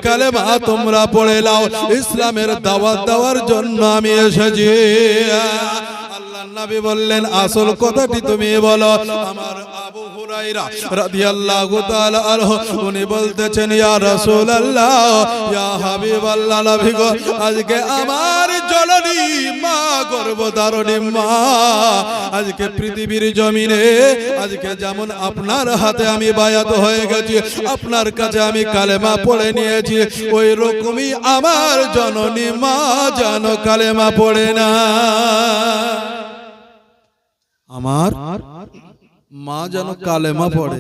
কালেমা তোমরা পড়ে নাও, ইসলামের দাওয়াত দেওয়ার জন্য আমি এসেছি। আল্লাহর নবী বললেন আসল কথাটি তুমি বলো। আমার আবু হুরায়রা রাদিয়াল্লাহু তাআলা আনহু উনি বলতেছেন, ইয়া রাসূলুল্লাহ, ইয়া হাবিবাল্লাহ, নবী গো, আজকে আমার জননী মা, গর্ভধারিণী মা, আজকে পৃথিবীর জমিনে আজকে যেমন আপনার হাতে আমি বায়াত হয়ে গেছি, আপনার কাছে আমি কালেমা পড়ে নিয়েছি, ওই রকমই আমার জননী মা যেন কালেমা পড়ে না। আমার মা যেন কালেমা পড়ে।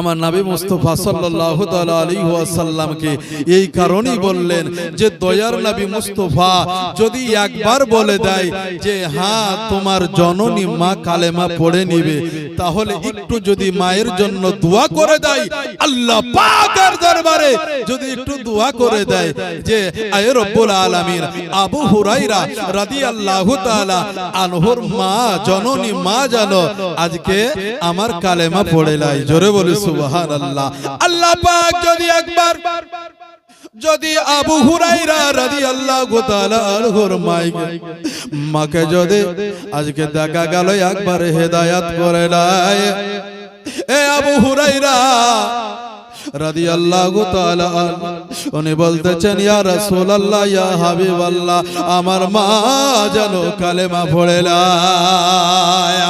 আমার নবী মুস্তাফা সাল্লাল্লাহু তাআলা আলাইহি ওয়াসাল্লামকে এই কারণেই বললেন যে দয়ার নবী মুস্তাফা যদি একবার বলে দেয় যে হ্যাঁ তোমার জননী মা কালেমা পড়ে নিবে, তাহলে একটু যদি মায়ের জন্য দোয়া করে দেয়, আল্লাহ পাকের দরবারে যদি একটু দোয়া করে দেয় যে আয় রব্বুল আলামিন, আবু হুরায়রা রাদিয়াল্লাহু তাআলা আনহুর মা, জননী মা জানো আজকে আমার কালেমা পড়ে লাই। জোরে বলি সুবহানাল্লাহ। আল্লাহ পাক যদি একবার যদি আবু হুরায়রা রাদিয়াল্লাহু তাআলা আনহুর মাকে যদি আজকে দেখা গেল একবার হেদায়েত করে দেয়, এ আবু হুরায়রা রাদিয়াল্লাহু তাআলা উনি বলতেছেন, ইয়া রাসূলুল্লাহ, ইয়া হাবিবাল্লাহ, আমার মা যেন কালেমা পড়ে নেয়।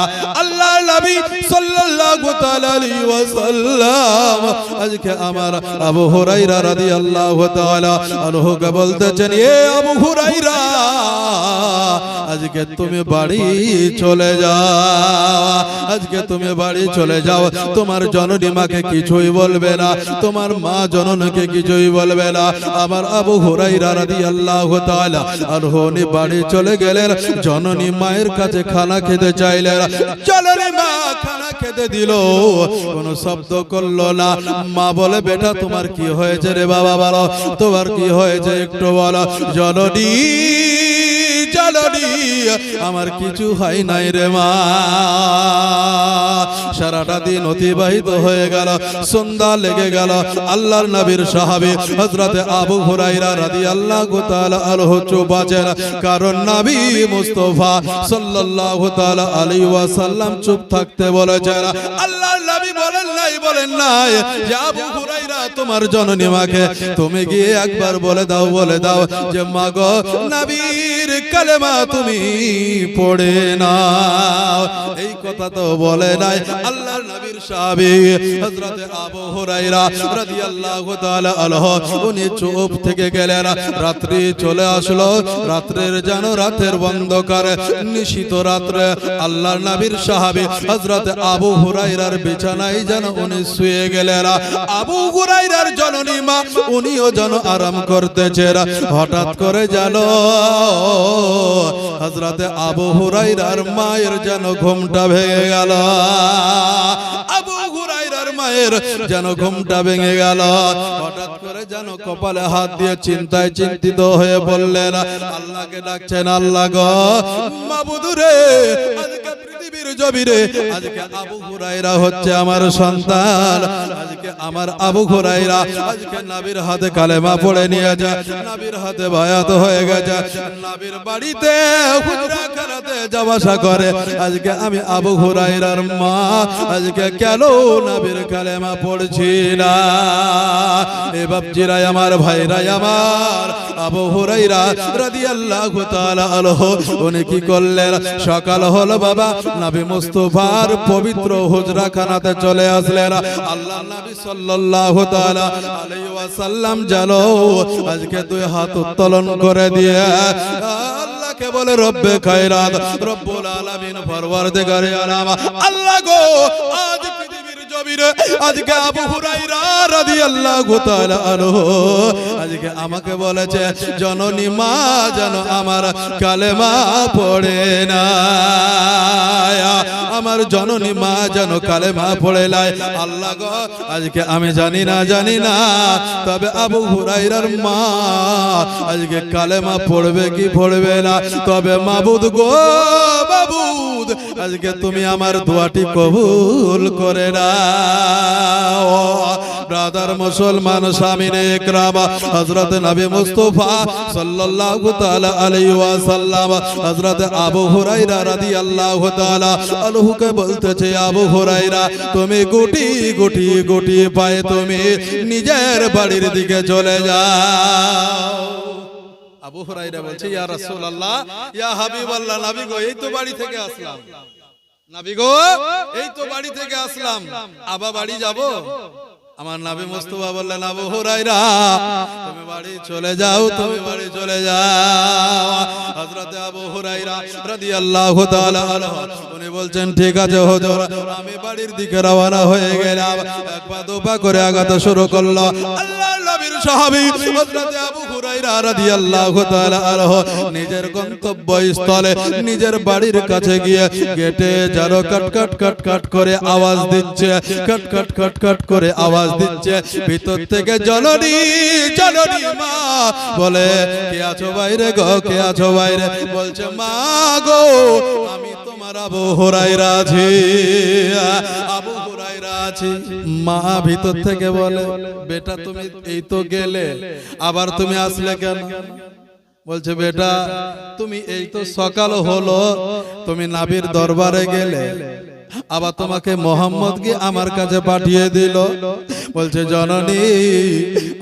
আল্লাহর নবী সাল্লাল্লাহু তাআলা আলাইহি ওয়াসাল্লাম আজকে আমার আবু হুরায়রা রাদিয়াল্লাহু তাআলা আনহুকে বলতেছেন, এ আবু হুরায়রা, আজকে তুমি বাড়ি চলে যাও, আজকে তুমি বাড়ি চলে যাও, তোমার জননী মাকে কিছুই বলবে না, তোমার মা জননীকে কিছুই বলবে না। আমার আবু হুরায়রা রাদিয়াল্লাহু তাআলা আনহু বাড়ি চলে গেলেন, জননী মায়ের কাছে খানা খেতে চাইলেন, জননী মা খানা খেতে দিল, কোনো শব্দ করলো না। মা বলে, বেটা তোমার কি হয়েছে রে বাবা, বলো তোমার কি হয়েছে একটু বলো। জননী, জননী, আমার কিছু হয় নাই রে মা। সারাটা দিন অতিবাহিত হয়ে গেল, সন্ধ্যা লেগে গেল। আল্লাহর নবীর সাহাবী হযরতে আবু হুরায়রা রাদিয়াল্লাহু তাআলা আনহু চুপ আছেন, কারণ নবী মুস্তাফা সাল্লাল্লাহু তাআলা আলাইহি ওয়াসাল্লাম চুপ থাকতে বলেছেন। আল্লাহর নবী বলেন নাই যে আবু হুরায়রা তোমার জননী মাকে তুমি গিয়ে একবার বলে দাও যে মা গো, নবীর কালেমা তুমি পড়ে নাও। এই কথা তো বলে নাই। আল্লাহর নবীর সাহাবী হযরতে আবু হুরায়রা রাদিয়াল্লাহু তাআলা আনহু উনি চুপ থেকে গেলেন। রাত্রি চলে আসলো, রাতের অন্ধকারে নিশিত রাত্রে আল্লাহর নবীর সাহাবী হযরতে আবু হুরায়রার বিছানায় যেন উনি শুয়ে গেলেন। আবু হুরায়রার জননী মা উনিও যেন আরাম করতেছেন। হঠাৎ করে যেন হযরতে আবু হুরায়রার মায়ের যেন ঘুমটা ভেঙে গেল। আবু হুরায়রার মায়ের যেন ঘুমটা ভেঙে গেল। হঠাৎ করে যেন কপালে হাত দিয়ে চিন্তায় চিন্তিত হয়ে বললেন, আল্লাহকে ডাকছেন, আল্লাহ গো, মাবুদ রে, আজকে পৃথিবীর জমিনে আজকে আবু হুরায়রা হচ্ছে আমার সন্তান, আজকে আমার আবু হুরায়রা আজকে নবীর হাতে কালেমা পড়ে নিয়ে যায়, নবীর হাতে বায়াত হয়ে গেছে, নবীর বাড়িতে হুজরাখানাতে যাওয়া আসা করে। আজকে আমি আবু হুরায়রার মা আজকে কেন নবীর কালেমা পড়ছি না? এ বাপজিরা আমার, ভাইরা আমার, আবু হুরায়রা রাদিয়াল্লাহু তাআলা আনহু উনি কি করলেন? সকাল হলো বাবা, নবী মুস্তাফার পবিত্র হুজরাখানাতে চলে আসলেন। আল্লাহর নবী সাল্লাল্লাহু তাআলা আলাইহি ওয়াসাল্লাম জানো আজকে দুই হাত উত্তোলন করে দিয়ে আল্লাহকে বলে, রব্বে খায়রাত, রব্বুল আলামিন, পরওয়ারদিগারে আলাম, আল্লাহ গো, আজ পৃথিবীর জমিনে আজকে আবু হুরায়রা রাদিয়াল্লাহু তাআলা আনহু আজকে আমাকে বলেছে জননী মা যেন আমার কালেমা পড়ে না, আমার জননী মা যেন কালেমা পড়ে নাই। আল্লাহ গো, আজকে আমি জানি না, তবে আবু হুরায়রার মা আজকে কালেমা পড়বে কি পড়বে না, তবে মাবুদ গো, মাবুদ, আজকে তুমি আমার দোয়াটি কবুল করে না। ব্রাদার মুসলমান সামিনে ইকরাম হযরত নবী মুস্তাফা সাল্লাল্লাহু তাআলা আলাইহি ওয়াসাল্লাম হযরত আবু হুরায়রা রাদিয়াল্লাহু তাআলা আনহুকে বলতেছে, আবু হুরায়রা তুমি গুটি গুটি গুটি পায়ে তুমি নিজের বাড়ির দিকে চলে যাও। আবু হুরায়রা বলছে, ইয়া রাসূলুল্লাহ, ইয়া হাবিবাল্লাহ, নবী গো এই তো বাড়ি থেকে আসলাম, নবী গো এই তো বাড়ি থেকে আসলাম, আবার বাড়ি যাব? আমার নবী মুস্তাফা বললেন, আবু হুরায়রা তুমি বাড়ি চলে যাও, তুমি বাড়ি চলে যাও। হযরত আবু হুরায়রা রাদিয়াল্লাহু তাআলা আনহু উনি বলছেন, ঠিক আছে হুজুর, আমি বাড়ির দিকে রওনা হয়ে গেলাম। এক পা দু পা করে আগাতে শুরু করলো। আল্লাহর নবীর সাহাবী হযরত আবু হুরায়রা রাদিয়াল্লাহু তাআলা আনহু নিজের গন্তব্যস্থলে নিজের বাড়ির কাছে গিয়ে গেটে যারো কট কট কট কট করে আওয়াজ দিচ্ছে, কট কট কট কট করে আওয়াজ দিচ্ছে। ভিতর থেকে জননী জননী মা বলে, কে আছো বাইরে গো, কে আছো বাইরে? বলছে, মা গো আমি তোমার আবু হুরায়রা আছি, আবু হুরায়রা আছি। মা ভিতর থেকে বলে, বেটা তুমি এই তো গেলে, আবার তুমি আসলে কেন? বলছে, বেটা তুমি এই তো সকাল হলো, তুমি নবীর দরবারে গেলে, আবার তোমাকে মোহাম্মদ কে আমার কাছে পাঠিয়ে দিল। বলছে, জননী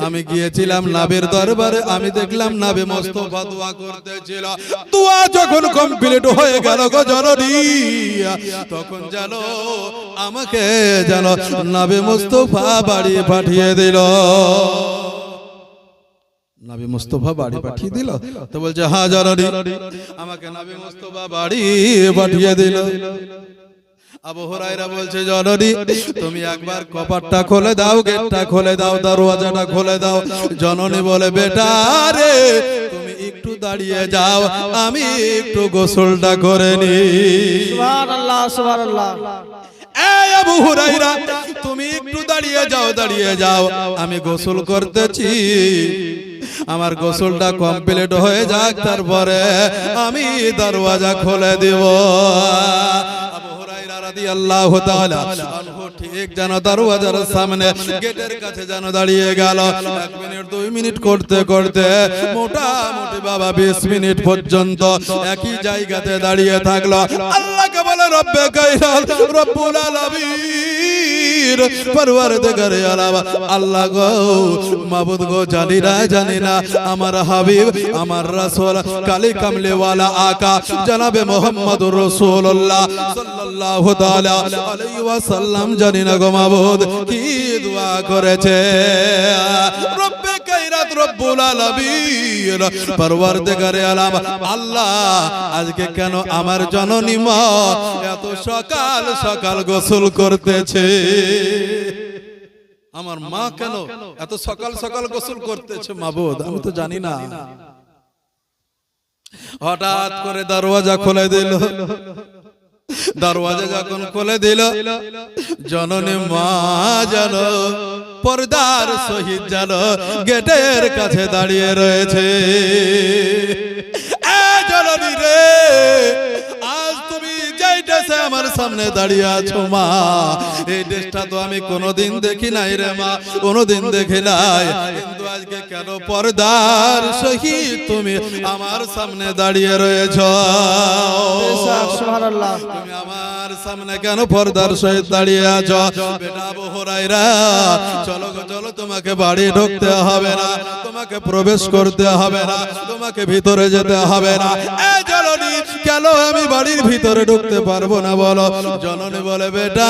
আমি গিয়েছিলাম নবীর দরবারে, আমি দেখলাম নবী মুস্তাফা দোয়া করতেছিল। দোয়া যখন কমপ্লিট হয়ে গেল গো জননী, তখন জানো আমাকে জানো নবী মুস্তাফা বাড়ি পাঠিয়ে দিল। নবী মুস্তাফা বাড়ি পাঠিয়ে দিল? তো বলছে, হ্যাঁ জননী আমাকে নবী মুস্তাফা বাড়ি পাঠিয়ে দিল। আবু হুরায়রা বলছে, জননী তুমি একবার কপাটটা খুলে দাও, গেটটা খুলে দাও, দরওয়াজাটা খুলে দাও। জননী বলে, বেটা রে তুমি একটু দাঁড়িয়ে যাও, আমি একটু গোসলটা করে নি। সুবহানাল্লাহ সুবহানাল্লাহ। এই আবু হুরায়রা তুমি একটু দাঁড়িয়ে যাও, দাঁড়িয়ে যাও, আমি গোসল করতেছি। আমার গোসলটা কমপ্লিট হয়ে যাক, তারপরে আমি দরওয়াজা খুলে দিব। রাদিয়াল্লাহু তাআলা আনহু ঠিক যেন দরওয়াজার সামনে গেটের কাছে যেন দাঁড়িয়ে গেল। 1 মিনিট 2 মিনিট করতে করতে মোটামুটি বাবা 20 মিনিট পর্যন্ত একই জায়গাতে দাঁড়িয়ে থাকলো। আল্লাহকে বলে, রব্বে কায়নাত রব্বুল আলামিন পরওয়ারদিগারে আলাম, আল্লাহ গো মাবুদ গো, জানি না আমার হাবিব আমার রাসূল কালি কামলে ওয়ালা আকা জনাবে মুহাম্মদুর রাসূলুল্লাহ সাল্লাল্লাহু তাআলা আলাইহি ওয়াসাল্লাম জানি না গো মাবুদ কি দোয়া করেছে। রব্বে কায়নাত রব্বুল আলামিন পরওয়ারদিগারে আলাম, আল্লাহ আজকে কেন আমার জননী মা এত সকাল সকাল গোসল করতেছে? আমার মা কেন এত সকাল সকাল গোসল করতেছে মাবুদ, আমি তো জানি না। হঠাৎ করে দরওয়াজা খুলে দিল। দরওয়াজা যখন খুলে দিল, জননী মা যেন পর্দার সহিত যেন গেটের কাছে দাঁড়িয়ে রয়েছে। জননী রে, আজ তুমি যেই ড্রেসে আমার সামনে দাঁড়িয়ে আছো মা, এই ড্রেসটা তো আমি কোনোদিন দেখি নাই রে মা, কোনোদিন দেখি নাই, কিন্তু আজকে কেন পর্দার সহিত তুমি আমার সামনে দাঁড়িয়ে রয়েছো? সুবহানাল্লাহ। তুমি আমার সামনে কেন পর্দার সহিত দাঁড়িয়ে আছো? বেটা আবু হুরায়রা চলো গো চলো, তোমাকে বাড়ি ঢুকতে হবে না, তোমাকে প্রবেশ করতে হবে না, তোমাকে ভিতরে যেতে হবে না। এই জননী কেন আমি বাড়ির ভিতরে ঢুকতে পারবো না বলো? জননী বলে, বেটা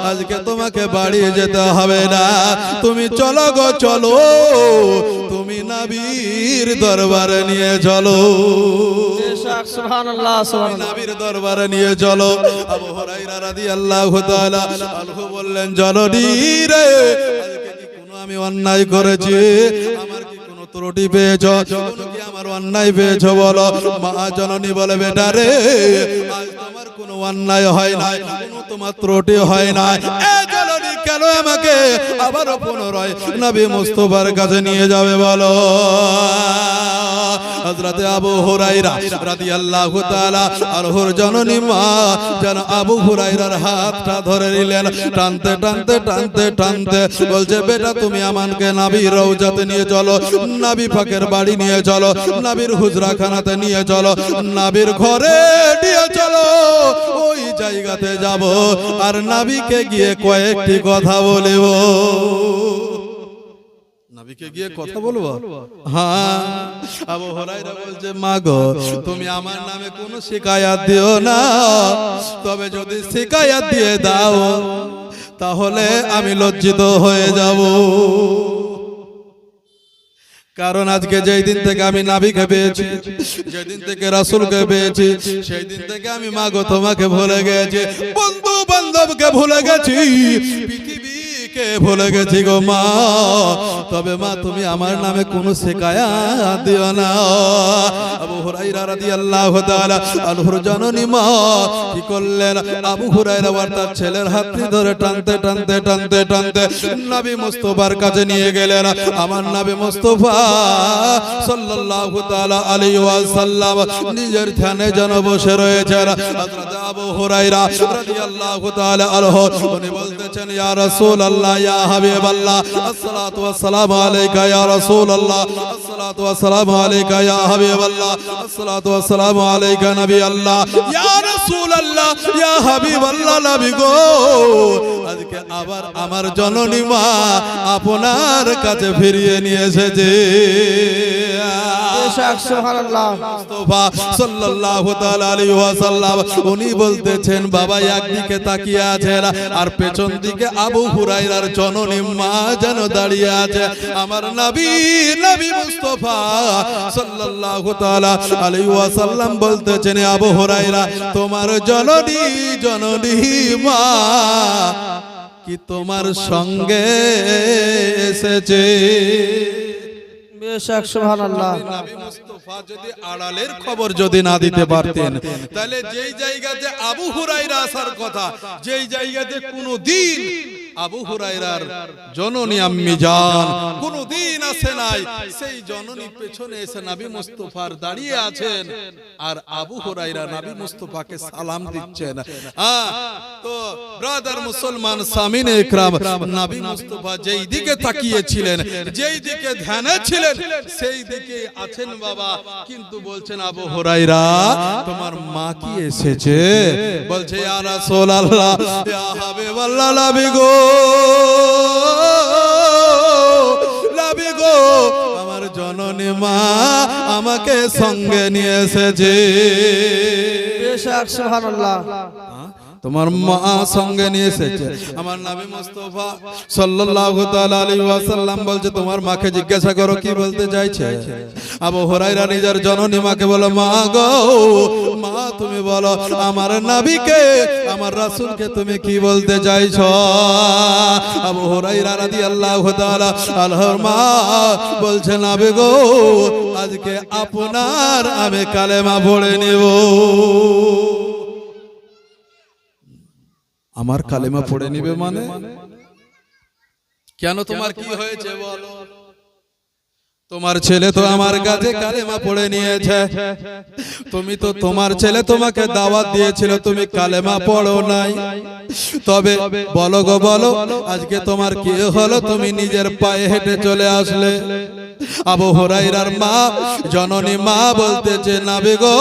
আজকে তোমাকে বাড়ি যেতে হবে না, তুমি চলো গো চলো, তুমি নবীর দরবারে নিয়ে চলো। সুবহানাল্লাহ সুবহানাল্লাহ। নবীর দরবারে নিয়ে চলো। আবু হুরায়রা রাদিয়াল্লাহু তাআলা আনহু বললেন, জননী রে আজকে কি কোনো আমি অন্যায় করেছি? আমার কি কোনো ত্রুটি পেয়েছো? কোনো কি আমার অন্যায় পেয়েছো বলো? মা জননী বলে, বেটা রে আজ তোমার কোনো অন্যায় হয় নাই, কোনো তোমার ত্রুটি হয় নাই। এ জননী কেন আমাকে আবারও পুনরায় নবী মুস্তাফার কাছে নিয়ে যাবে বলো? হযরতে আবু হুরায়রা রাদিয়াল্লাহু তাআলা আনহুর জননী মা যেন আবু হুরায়রার হাতটা ধরে নিলেন, টানতে টানতে টানতে টানতে বলছে, বেটা তুমি আমাকে নবীর রওজাতে নিয়ে চলো, নবী পাকের বাড়ি নিয়ে চলো, নবীর হুজরাখানাতে নিয়ে চলো, নবীর ঘরে নিয়ে চলো, ওই জায়গাতে যাব আর নবীকে গিয়ে কয়েকটি কথা বলবো। নবীকে গিয়ে কথা বলবো? হ্যাঁ। আবু হুরায়রা বলছে, মা গো তুমি আমার নামে কোনো শিকায়াত দিও না, তবে যদি শিকায়াত দিয়ে দাও তাহলে আমি লজ্জিত হয়ে যাব। কারণ আজকে যেই দিন থেকে আমি নবীকে পেয়েছি, যেদিন থেকে রাসূলকে পেয়েছি, সেই দিন থেকে আমি মা গো তোমাকে ভুলে গেছি, বন্ধু বান্ধবকে ভুলে গেছি, পৃথিবীকে ভুলে গেছি গো মা। তবে মা তুমি আমার নামে কোনো শিকায়াত দিও না। আবু হুরায়রা রাদিয়াল্লাহু তাআলা আনহুর জননী মা কি করলেন, আবু হুরায়রা আর তার ছেলের হাত ধরে টানতে টানতে টানতে টানতে নবী মুস্তাফার কাছে নিয়ে গেলেন। আমার নবী মুস্তাফা সাল্লাল্লাহু তাআলা আলাইহি ওয়াসাল্লাম নিজের ধ্যানে যেন বসে রয়েছেন। হযরত আবু হুরায়রা রাদিয়াল্লাহু তাআলা আনহু উনি বলতেছেন, ইয়া রাসূলুল্লাহ, ইয়া হাবিবাল্লাহ, আসসালাতু ওয়াসসালামু আলাইকা ইয়া রাসূলুল্লাহ, আসসালাতু ওয়াসসালামু আলাইকা ইয়া হাবিবাল্লাহ, আসসালাতু ওয়াসসালামু আলাইকা নবী আল্লাহ, ইয়া রাসূলুল্লাহ, ইয়া হাবিবাল্লাহ, নবী গো আজকে আবার আমার জননী মা আপনার কাছে ফিরিয়ে নিয়ে এসেছে। সুবহানাল্লাহ। মুস্তাফা সাল্লাল্লাহু তাআলা আলাইহি ওয়াসাল্লাম উনি বলতেছেন, বাবা একদিকে তাকিয়ে আছেন আর পেছন দিকে আবু হুরায়রার জননী মা যেন দাঁড়িয়ে আছে। আমার নবী মুস্তাফা সাল্লাল্লাহু তাআলা আলাইহি ওয়াসাল্লাম বলতেছেন, আবু হুরায়রা তোমার জননী মা কি তোমার সঙ্গে এসেছে? সুবহানাল্লাহ। নবী মুস্তাফা যদি আড়ালের খবর যদি না দিতে পারতেন, তাহলে যেই জায়গাতে আবু হুরায়রা আসার কথা, যেই জায়গাতে কোনদিন আবু হুরায়রার জননী আম্মি জান কোনদিন আসে নাই, সেই জননী পেছনে এসে নবী মুস্তাফার দাঁড়িয়ে আছেন আর আবু হুরায়রা নবী মুস্তাফাকে সালাম দিচ্ছেন। তো ব্রাদার মুসলমান সামিনে ইকরাম, নবী মুস্তাফা যেই দিকে তাকিয়েছিলেন, যেই দিকে ধ্যানে ছিলেন, সেই দিকে আছেন বাবা। কিন্তু বলছেন, আবু হুরায়রা তোমার মা কি এসেছে? বলছে, ইয়া রাসূলুল্লাহ, ইয়া হাবিবাল্লাহ, নবী গো আমার জননী মা আমাকে সঙ্গে নিয়ে এসেছে। সুবহানাল্লাহ। তোমার মা সঙ্গে নিয়ে এসেছে। আমার নবী মুস্তাফা সাল্লাল্লাহু তাআলা আলাইহি ওয়াসাল্লাম বলছে, তোমার মাকে জিজ্ঞাসা করো কি বলতে চাইছে। আবু হুরায়রা নিজের জননী মাকে বলে, মা গো মা তুমি বলো আমার নবীকে, আমার রাসূলকে তুমি কি বলতে চাইছো? আবু হুরায়রা রাদিয়াল্লাহু তাআলা আনহুর মা বলছে, নবী গো আজকে আপনার আমি কালেমা পড়ে নেব। আমার কালেমা পড়ে নিবে মানে? কেন তোমার কি হয়েছে বলো? তোমার ছেলে তো আমার কাছে কালেমা পড়ে নিয়েছে, তুমি তো তোমার ছেলে তোমাকে দাওয়াত দিয়েছিল, তুমি কালেমা পড়ো নাই, তবে বলো গো বলো আজকে তোমার কি হলো, তুমি নিজের পায়ে হেঁটে চলে আসলে। আবু হুরায়রার মা জননী মা বলতেছে, নবী গো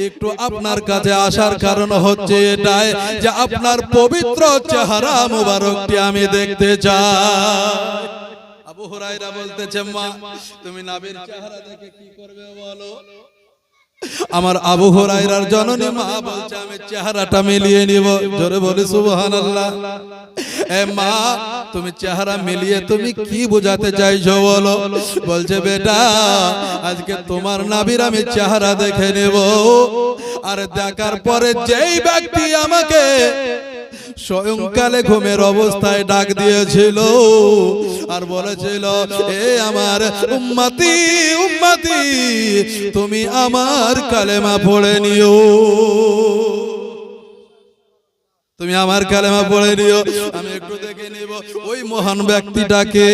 একটু আপনার কাছে আসার কারণ হচ্ছে এটাই যে আপনার পবিত্র চেহারা মুবারকটি আমি দেখতে চাই। আবু হুরায়রা বলতেছে, মা তুমি নবীর চেহারা দেখে কি করবে বলো? আমার আবু হুরায়রার জননী মা বলছে, আমি চেহারাটা মিলিয়ে নিব। জোরে বলি সুবহানাল্লাহ। এ মা তুমি চেহারা মিলিয়ে তুমি কি বোঝাতে চাইছো বলো? বলছে, বেটা আজকে তোমার নবীর আমি চেহারা দেখে নেব, আর দেখার পরে যেই ব্যক্তি আমাকে স্বয়ংকালে ঘুমের অবস্থায় ডাক দিয়েছিল আর বলেছিল, এ আমার উম্মতি উম্মতি তুমি আমার কালেমা পড়ে নিও, তুমি আমার কালেমা পড়ে নিও। আমি একটু দেখে নিব ওই মহান ব্যক্তিটাকে।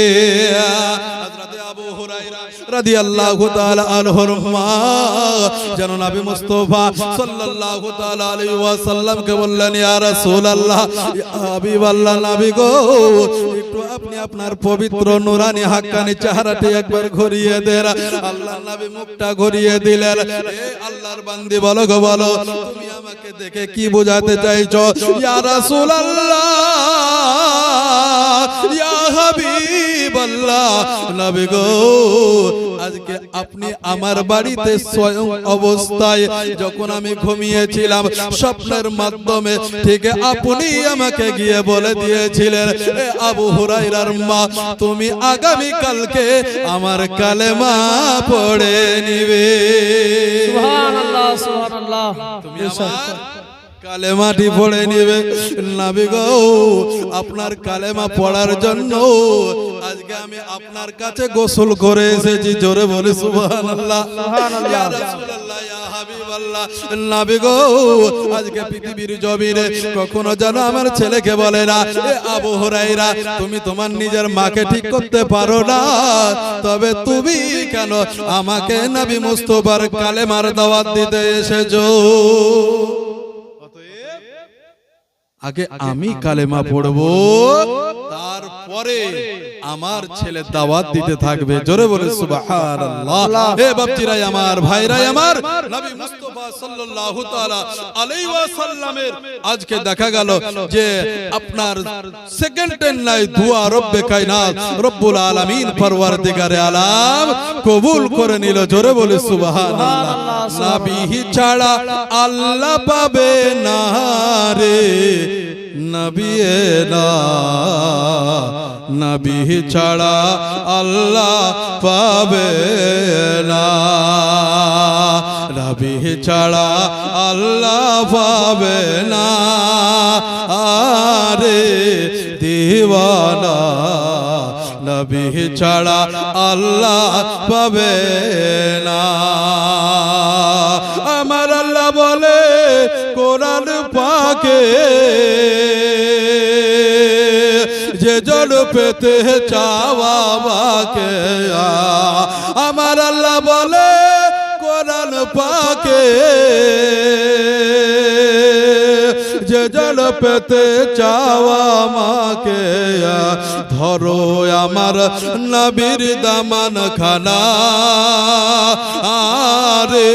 হযরত আবু হুরায়রা রাদিয়াল্লাহু তাআলা আনহুর মা যেন নবী মুস্তাফা সাল্লাল্লাহু তাআলা আলাইহি ওয়াসাল্লামকে বললেন, ইয়া রাসূলুল্লাহ, ইয়া হাবিবাল্লাহ, নবী গো, একটু আপনি আপনার পবিত্র নূরানি হাক্কানি চেহারাটি একবার ঘুরিয়ে দেন। আল্লাহর নবী মুখটা ঘুরিয়ে দিলেন। এ আল্লাহর বান্দি, বলো গো বলো, তুমি আমাকে দেখে কি বোঝাতে চাইছো? ইয়া রাসূলুল্লাহ, ইয়া হাবিবাল্লাহ, নবী গো, আজকে আপনি আমার বাড়িতে স্বয়ং অবস্থায় যখন আমি ঘুমিয়েছিলাম স্বপ্নের মাধ্যমে ঠিক আপনি আমাকে গিয়ে বলে দিয়েছিলেন, এ আবু হুরায়রার মা, তুমি আগামী কালকে আমার কালেমা পড়ে নিবে। সুবহানাল্লাহ, সুবহানাল্লাহ। তুমি আমার কালেমাটি পড়ে নিবে। নবী গো, আপনার কালেমা পড়ার জন্য আজকে আমি আপনার কাছে গোসল করে এসেছি। জোরে বলি সুবহানাল্লাহ। ইয়া রাসূলুল্লাহ, ইয়া হাবিবাল্লাহ, নবী গো, আজকে পৃথিবীর জমিনে কখনো যেন আমার ছেলেকে বলে না, এ আবু হুরায়রা, তুমি তোমার নিজের মাকে ঠিক করতে পারো না, তবে তুমি কেন আমাকে নবী মুস্তাফার কালেমার দাওয়াত দিতে এসেছো? আগে আমি কালেমা পড়বো, তারপরে আমার ছেলে দাওয়াত দিতে থাকবে। জোরে বলে সুবহানাল্লাহ। হে বাপজিরাই আমার, ভাইরাই আমার, নবী মুস্তাফা সাল্লাল্লাহু তাআলা আলাইহি ওয়াসাল্লামের আজকে দেখা গেল যে আপনার সেকেন্ডের নাই দুয়া রব্বে কায়নাত রব্বুল আলামিন পরওয়ারদিগারে আলাম কবুল করে নিল। জোরে বলে সুবহানাল্লাহ। নবী ছাড়া আল্লাহ পাবে না রে নবী, না নবী ছাড়া আল্লাহ পাবে না, নবী ছাড়া আল্লাহ পাবে না, আরে দিওয়ানা, নবী ছাড়া আল্লাহ পাবে না। আমার আল্লাহ বলে কোরআন পাকে, যে জন পেতে চাওয়া বাকে, আমার আল্লাহ বলে কোরআন পাকে, যে জন পেতে চাওয়া মাকে, ধরো আমার নবীর দামান খানা, আরে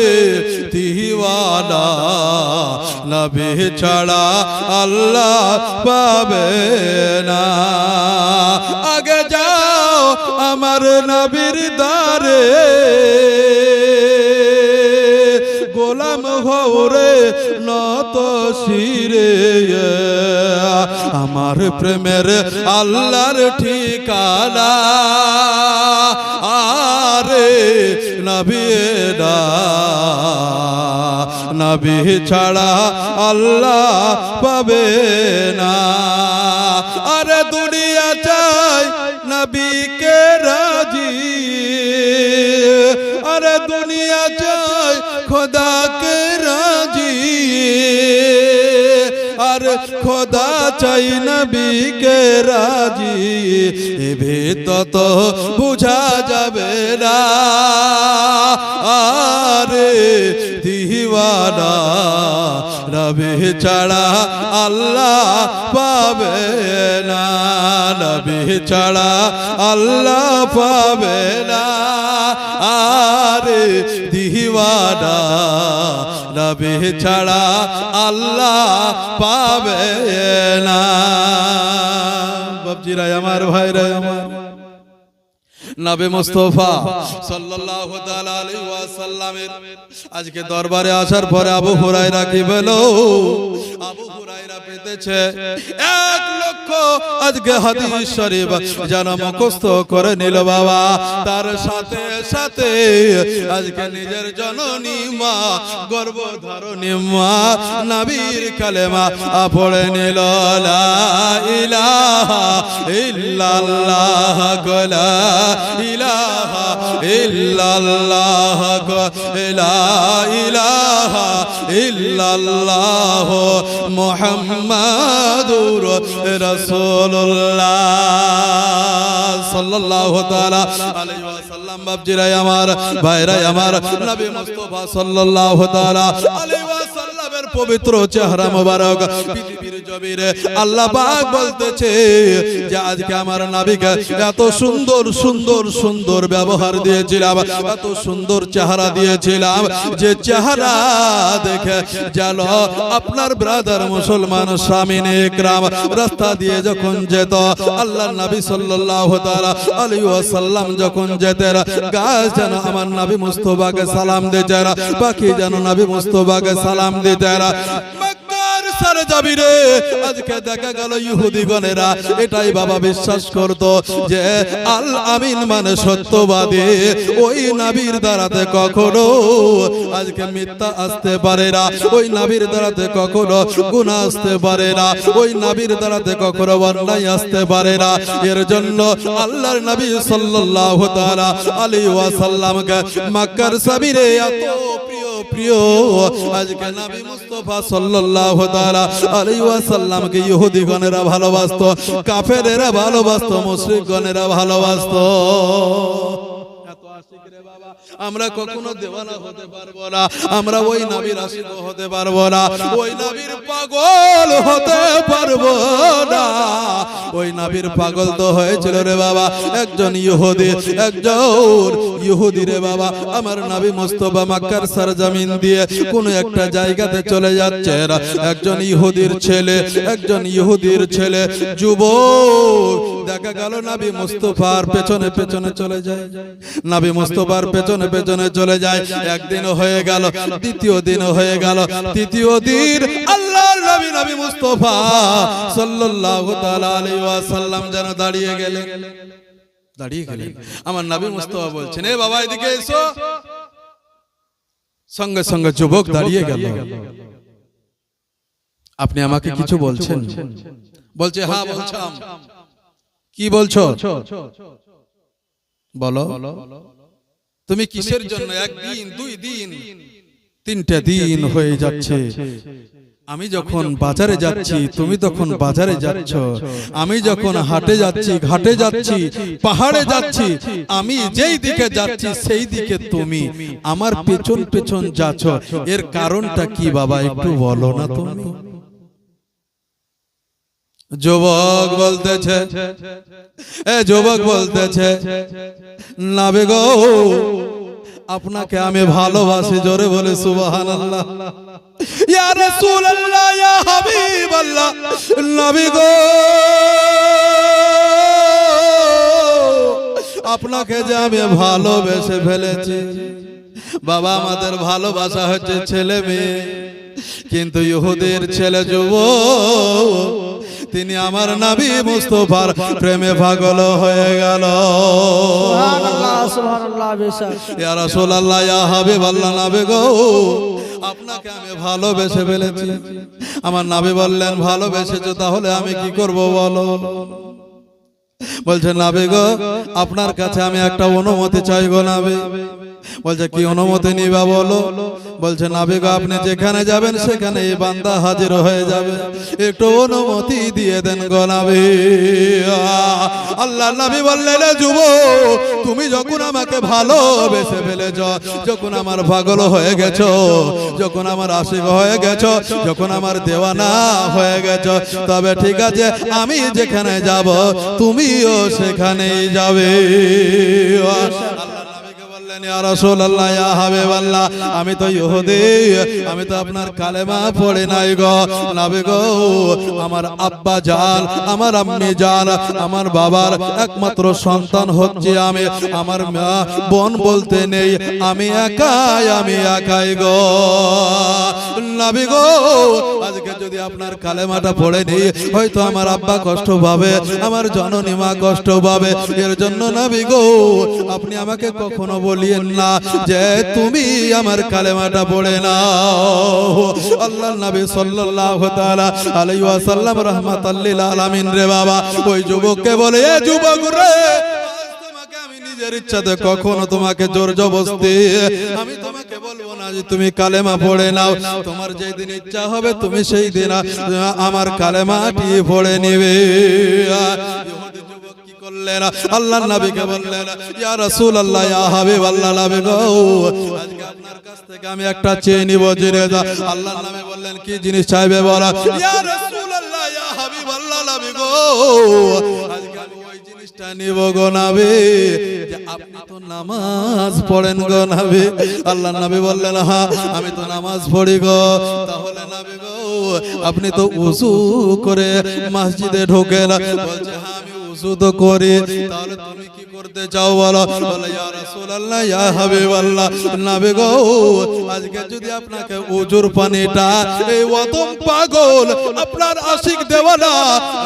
দিওয়ানা, নবী ছাড়া আল্লাহ পাবে না। আগে যাও আমার নবীর দারে, গোলাম হওরে নত শিরে, আমার প্রেমের আল্লাহর ঠিকানা, আরে নবী না, নবী ছাড়া আল্লাহ পাবে না। আরে দুনিয়া চাই নবীকে রাজি, আরে দুনিয়া চাই খোদাকে রাজি, আর খোদা চাই নবীকে রাজি, এ ভেদ তো বুঝা যাবে না, আরে দিওয়ানা, নবী ছাড়া আল্লাহ পাবে না, নবী ছাড়া আল্লাহ পাবে না, আরে দিওয়ানা, নবী ছাড়া আল্লাহ পাবে না। বাপজিরা আমার, ভাইরা আমার, নবী মুস্তাফা সাল্লাল্লাহু তাআলা আলাইহি ওয়াসাল্লামের আজকে দরবারে আসার পরে আবু হুরায়রা কি বলো? আবু হুরায়রা পেতেছে 1 লক্ষ আজকে হাদিস শরীফ যেন মুখস্থ করে নিল বাবা। তার সাথে সাথে আজকে নিজের জননী মা, গর্ভধারণী মা নবীর কালেমা পড়ে নিল, লা ইলাহা ইল্লাল্লাহ, লা ইলাহা ইল্লাল্লাহ, লা ইলাহা ইল্লাল্লাহ, মুহাম্মাদুর মুহাম্মাদুর রাসূলুল্লাহ সাল্লাল্লাহু তাআলা আলাইহি ওয়াসাল্লাম। বাপজিরাই আমার, ভাইরাই আমার, নবী মুস্তাফা সাল্লাল্লাহু তাআলা আলাইহি ওয়াসাল্লামের পবিত্র চেহারা মোবারক পৃথিবীর জমিনে আল্লাহ পাক বলতেছে যে আজকে আমার নবীকে এত সুন্দর সুন্দর সুন্দর ব্যবহার দিয়েছিলাম, এত সুন্দর চেহারা দিয়েছিলাম, যে চেহারা দেখে যেন আপনার ব্রাদার মুসলমান সামিনে ইকরাম রাস্তা দিয়ে যখন যেত, আল্লাহর নবী সাল্লাল্লাহু তাআলা আলাইহি ওয়াসাল্লাম যখন যেতেন, গাছ যেন আমার নবী মুস্তাফাকে সালাম দিতেন, পাখি যেন নবী মুস্তাফাকে সালাম দিতেন। সারে যাবি রে, আজকে দেখা গেল ইহুদিগণেরা এটাই বাবা বিশ্বাস করত যে আল আমিন মানে সত্যবাদী, ওই নবীর দ্বারাতে কখনো আজকে মিথ্যা আসতে পারে না, ওই নবীর দ্বারাতে কখনো গুনাহ আসতে পারে না, ওই নবীর দ্বারাতে কখনো অন্যায় আসতে পারে না। এর জন্য আল্লাহর নবী সাল্লাল্লাহু তাআলা আলাইহি ওয়াসাল্লামকে মক্কার সাবিরে এত প্রিয়, আজকে নবী মুস্তাফা সাল্লাল্লাহু তাআলা আলাইহি ওয়াসাল্লামকে ইহুদিগণেরা ভালোবাসতো, কাফেরেরা ভালোবাসতো, মুশরিকগণেরা ভালোবাসতো। আমরা কখনো দেওয়ানা হতে পারবো না, আমরা ওই নবীর আশিক হতে পারবো না, ওই নবীর পাগল হতে পারবো না। ওই নবীর পাগল তো হয়েছিল রে বাবা একজন ইহুদি, একজন ইহুদি রে বাবা। আমার নবী মুস্তাফা মক্কার সরজমিন দিয়ে কোন একটা জায়গাতে চলে যাচ্ছে, একজন ইহুদির ছেলে, একজন ইহুদির ছেলে যুবক দেখা গেল নবী মুস্তাফার পেছনে পেছনে চলে যায়, নবী মুস্তাফার পেছনে পেছনে চলে যায়। একদিন হয়ে গেল, দ্বিতীয় দিন হয়ে গেল, তৃতীয় দিন আল্লাহর নবী নবী মুস্তাফা সাল্লাল্লাহু তাআলা আলাইহি ওয়াসাল্লাম যেন দাঁড়িয়ে গেলেন। আমার নবী মুস্তাফা বলছেন, এ বাবা এদিকে এসো। সঙ্গে সঙ্গে যুবক দাঁড়িয়ে গেল। আপনি আমাকে কিছু বলছেন? বলছে হ্যাঁ বলছাম। কি বলছো? বলো। তুমি কিসের জন্য একদিন, দুই দিন, তিনটা দিন হয়ে যাচ্ছে, আমি যখন বাজারে যাচ্ছি তুমি তখন বাজারে যাচ্ছ, আমি যখন হাটে যাচ্ছি ঘাটে যাচ্ছি পাহাড়ে যাচ্ছি, আমি যেই দিকে যাচ্ছি সেই দিকে তুমি আমার পেছন পেছন যাচ্ছ, এর কারণটা কি বাবা একটু বলো না তুমি? যুবক বলতেছে, যুবক বলতেছে নবী গো আপনাকে আমি ভালোবাসি। জোরে বলে সুবহানাল্লাহ। ইয়া রাসূলুল্লাহ, ইয়া হাবিবাল্লাহ, নবী গো আপনাকে যে আমি ভালোবেসে ফেলেছি। বাবা আমাদের ভালোবাসা হচ্ছে ছেলে মেয়ে, কিন্তু ইহুদির ছেলে যুবক তিনি আমার নবী মুস্তাফার প্রেমে পাগল হয়ে গেল। সুবহানাল্লাহ, সুবহানাল্লাহ। ইয়া রাসূলুল্লাহ, ইয়া হাবিবাল্লাহ, নবী গো আপনাকে আমি ভালোবেসে ফেলেছি। আমার নবী বললেন ভালোবেসেছো, তাহলে আমি কি করব বলো? বলছে নবী গো আপনার কাছে আমি একটা অনুমতি চাই গো নবী। বলছে কি অনুমতি নিবা বলো? বলছে নবী গো আপনি যেখানে যাবেন সেখানে এই বান্দা হাজির হয়ে যাবে, একটু অনুমতি দিয়ে দেন গো নবী। আল্লাহর নবী বললেন যুবক তুমি যখন আমাকে ভালোবেসে ফেলেছ, যখন আমার পাগল হয়ে গেছো, যখন আমার আশিক হয়ে গেছো, যখন আমার দেওয়ানা হয়ে গেছো, তবে ঠিক আছে আমি যেখানে যাব তুমিও সেখানেই যাবে। ইয়া রাসূলুল্লাহ, ইয়া হাবিবাল্লাহ, আমি তো ইহুদি, আমি তো আপনার কালেমা পড়ে নাই গো নবী গো। আমার আব্বা জান, আমার আম্মি জান, আমার বাবার একমাত্র সন্তান হচ্ছে আমি, আমার মা বোন বলতে নেই, আমি একাই গো নবী গো। আজকে যদি আপনার কালেমাটা পড়ে নেই হয়তো আমার আব্বা কষ্ট পাবে, আমার জননী মা কষ্ট পাবে। এর জন্য নবী গো আপনি আমাকে কখনো বলিয়েন না যে তুমি আমার কালেমাটা পড়ে নাও। আল্লাহর নবী সাল্লাল্লাহু তাআলা আলাইহি ওয়াসাল্লাম রাহমাতাল লিল আলামিন রে বাবা ওই যুবককে বলে, এ যুবক রে নিজের ইচ্ছাতে কখনো তোমাকে জোর জবরদস্তি আমি তোমাকে বলবো না যে তুমি কালেমা পড়ে নাও। তোমার যেই দিন ইচ্ছা হবে তুমি সেই দিন আমার কালেমাটি পড়ে নিবে। ইহুদি যুবক কি করলেন? আল্লাহর নবীকে বললেন, ইয়া রাসূলুল্লাহ, ইয়া হাবিবাল্লাহ, নবী গো, আজকে আপনার কাছ থেকে আমি একটা চেয়ে নিব জিনিস। আল্লাহর নবী বললেন, কি জিনিস চাইবে বলো? ইয়া রাসূলুল্লাহ, ইয়া হাবিবাল্লাহ, নবী গো, আজকে আমি ওই জিনিসটা নিব গো নবী, যে আপনি তো নামাজ পড়েন গো নবী। আল্লাহর নবী বললেন, হ্যাঁ আমি তো নামাজ পড়ি গো। তাহলে নবী গো, আপনি তো ওযু করে মসজিদে ঢোকেন। বলছে, হ্যাঁ আমি ওযু তো করি। তাহলে তুমি কি করতে চাও বলো? বলে, ইয়া রাসূলুল্লাহ, ইয়া হাবিবাল্লাহ, নবী গো, আজকে যদি আপনাকে ওযুর পানিটা, এই ওয়াতম পাগল আপনার আশিক দেওয়ানা,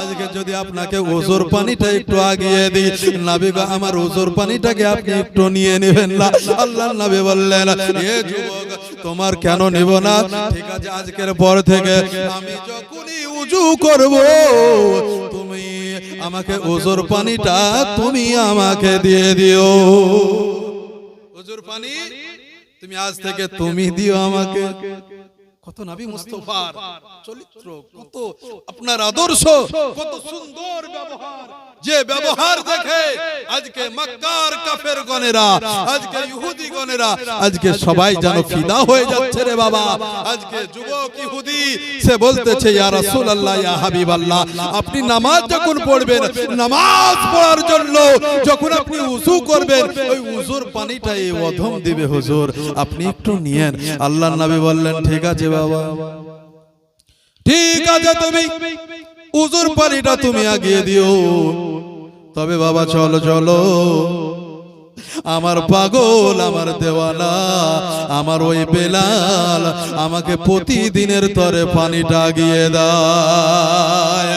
আজকে যদি আপনাকে ওযুর পানিটা একটু আগিয়ে দিই, নবী গো, আমার ওযুর পানিটাকে আপনি একটু নিয়ে নেবেন না? আল্লাহর নবী বললেন, এ যুবক, তোমার কেন নিব না? ঠিক আছে, আজকের পর থেকে আমি যখনই ওযু করব, তুমি আমাকে ওযুর পানিটা তুমি আমাকে দিয়ে দিও। ওযুর পানি তুমি আজ থেকে তুমি দিও আমাকে। কত নবী মুস্তাফার চরিত্র, কত আপনার আদর্শ, কত সুন্দর ব্যবহার, যে ব্যবহার দেখে আজকে মক্কার কাফের গণেরা, আজকে ইহুদি গণেরা, আজকে সবাই যেন ফিদা হয়ে যাচ্ছে রে বাবা। আজকে যুবক ইহুদি সে বলতেছে, ইয়া রাসূলুল্লাহ, ইয়া হাবিবাল্লাহ, আপনি নামাজ যখন পড়বেন, নামাজ পড়ার জন্য যখন আপনি ওযু করবেন, ওই ওযুর পানিটা এই অধম দিবে হুজুর, আপনি একটু নিয়েন। আল্লাহর নবী বললেন, ঠিক আছে বাবা, ঠিক আছে, তুমি ওযুর পানিটা তুমি আগিয়ে দিও। তবে বাবা চলো চলো, আমার পাগল, আমার দেওয়ানা, আমার ওই বেলাল আমাকে প্রতিদিনের তরে পানিটা আগিয়ে দেয়।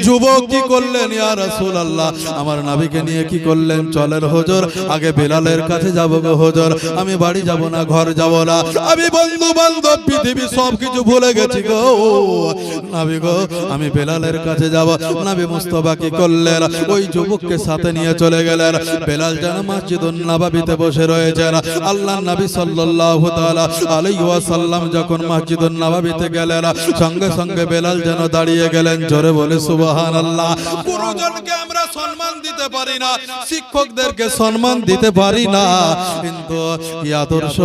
যুবক কি করলেন? ইয়া রাসূলুল্লাহ, আমার নবীকে নিয়ে কি করলেন? চলেন হুজুর, আগে বেলালের কাছে যাব গো হুজুর, আমি বাড়ি যাব না, ঘর যাব না, আমি বন্ধু বান্ধব পৃথিবী সবকিছু ভুলে গেছি গো নবী গো, আমি বেলালের কাছে যাব। নবী মুস্তাফা কি করলেন? ওই যুবককে সাথে নিয়ে চলে গেলেন। বেলাল যেন মসজিদুন নববীতে বসে রয়েছেন। আল্লাহর নবী সাল্লাল্লাহু তাআলা আলাইহি ওয়াসাল্লাম যখন মসজিদুন নববীতে গেলেন, সঙ্গে সঙ্গে বেলাল যেন দাঁড়িয়ে গেলেন। জোরে বলে সুবহানাল্লাহ। গুরুজনকে আমরা সম্মান দিতে পারি না, শিক্ষকদেরকে সম্মান দিতে পারি না, কিন্তু কি আদর্শ